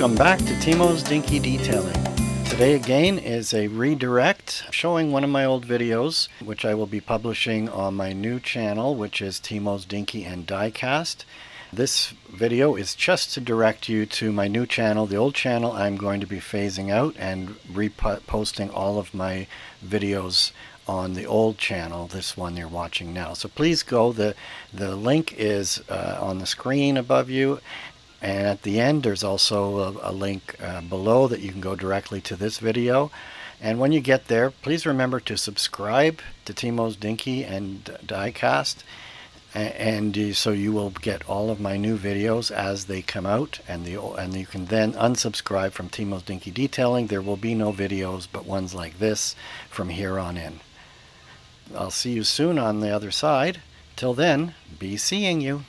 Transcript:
Welcome back to Timo's Dinky Detailing. Today again is a redirect showing one of my old videos, which I will be publishing on my new channel, which is Timo's Dinky and Diecast. This video is just to direct you to my new channel. The old channel I'm going to be phasing out and reposting all of my videos on the old channel, this one you're watching now. So please go, the link is on the screen above you. And at the end, there's also a link below that you can go directly to this video. And when you get there, please remember to subscribe to Timo's Dinky and Diecast. And so you will get all of my new videos as they come out. And you can then unsubscribe from Timo's Dinky Detailing. There will be no videos but ones like this from here on in. I'll see you soon on the other side. Till then, be seeing you.